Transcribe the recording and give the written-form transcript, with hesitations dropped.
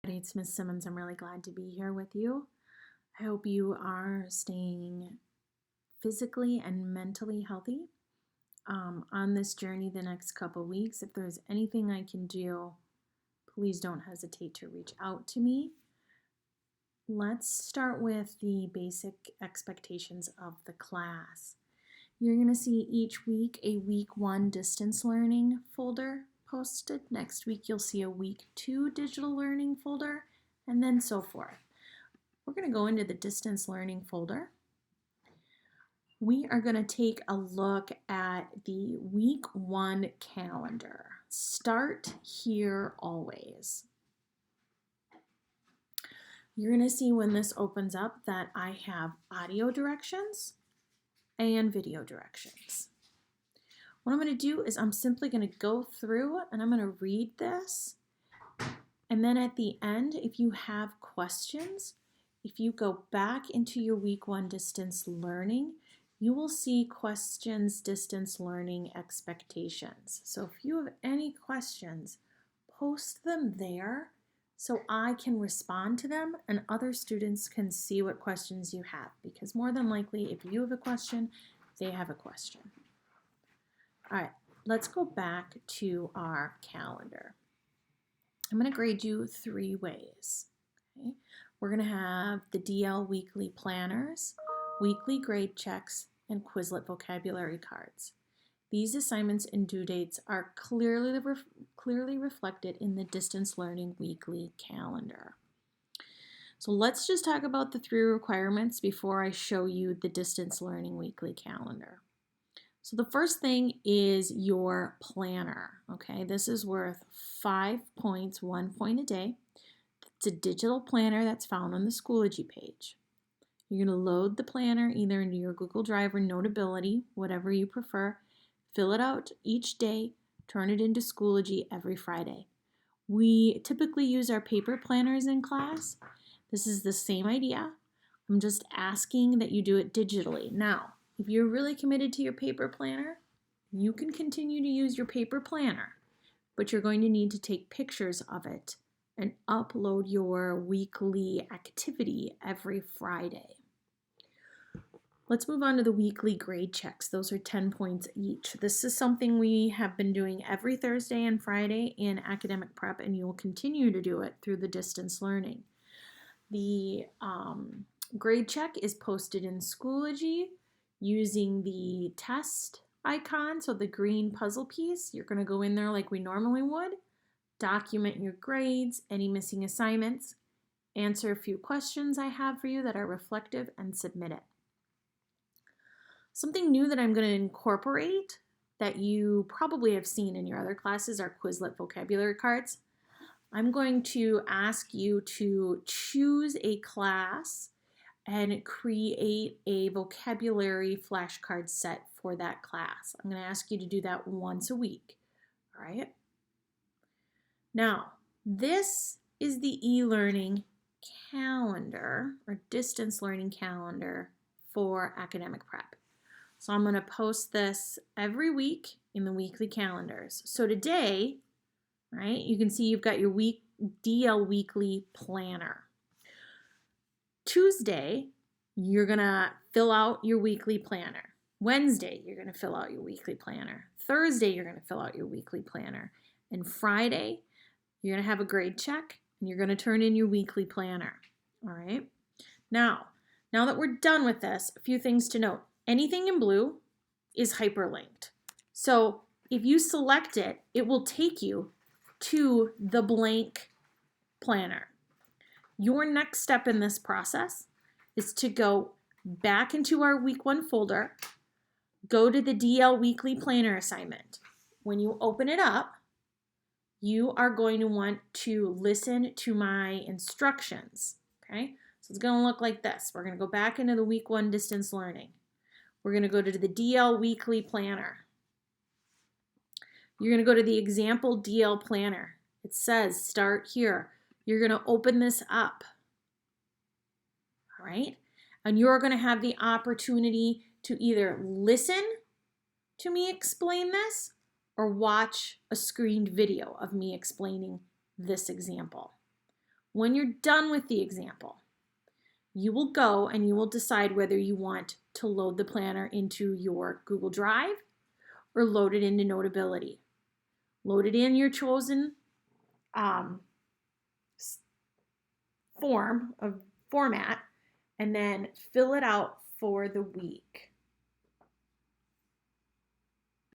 It's Miss Simmons. I'm really glad to be here with you. I hope you are staying physically and mentally healthy on this journey the next couple weeks. If there's anything I can do, please don't hesitate to reach out to me. Let's start with the basic expectations of the class. You're going to see each week a week 1 distance learning folder posted. Next week you'll see a week 2 digital learning folder, and then so forth. We're going to go into the distance learning folder. We are going to take a look at the week 1 calendar. Start here always. You're going to see when this opens up that I have audio directions and video directions. What I'm going to do is I'm simply going to go through and I'm going to read this. And then at the end, if you have questions, if you go back into your week 1 distance learning, you will see questions, distance learning expectations. So if you have any questions, post them there so I can respond to them and other students can see what questions you have, because more than likely, if you have a question, they have a question. All right, let's go back to our calendar. I'm going to grade you 3 ways. Okay? We're going to have the DL weekly planners, weekly grade checks, and Quizlet vocabulary cards. These assignments and due dates are clearly reflected in the distance learning weekly calendar. So let's just talk about the 3 requirements before I show you the distance learning weekly calendar. So the first thing is your planner, okay? This is worth 5 points, 1 point a day. It's a digital planner that's found on the Schoology page. You're going to load the planner either into your Google Drive or Notability, whatever you prefer. Fill it out each day, turn it into Schoology every Friday. We typically use our paper planners in class. This is the same idea. I'm just asking that you do it digitally. Now, if you're really committed to your paper planner, you can continue to use your paper planner, but you're going to need to take pictures of it and upload your weekly activity every Friday. Let's move on to the weekly grade checks. Those are 10 points each. This is something we have been doing every Thursday and Friday in academic prep, and you will continue to do it through the distance learning. The grade check is posted in Schoology using the test icon, so the green puzzle piece. You're going to go in there like we normally would, document your grades, any missing assignments, answer a few questions I have for you that are reflective, and submit it. Something new that I'm going to incorporate that you probably have seen in your other classes are Quizlet vocabulary cards. I'm going to ask you to choose a class and create a vocabulary flashcard set for that class. I'm going to ask you to do that once a week. All right? Now, this is the e-learning calendar or distance learning calendar for academic prep. So I'm going to post this every week in the weekly calendars. So today, right, you can see you've got your DL weekly planner. Tuesday, you're going to fill out your weekly planner. Wednesday, you're going to fill out your weekly planner. Thursday, you're going to fill out your weekly planner. And Friday, you're going to have a grade check and you're going to turn in your weekly planner. All right. Now that we're done with this, a few things to note. Anything in blue is hyperlinked. So if you select it, it will take you to the blank planner. Your next step in this process is to go back into our week 1 folder, go to the DL weekly planner assignment. When you open it up, you are going to want to listen to my instructions, okay? So it's going to look like this. We're going to go back into the week 1 distance learning. We're going to go to the DL weekly planner. You're going to go to the example DL planner. It says start here. You're going to open this up. All right? And you're going to have the opportunity to either listen to me explain this or watch a screened video of me explaining this example. When you're done with the example, you will go and you will decide whether you want to load the planner into your Google Drive or load it into Notability. Load it in your chosen format, and then fill it out for the week.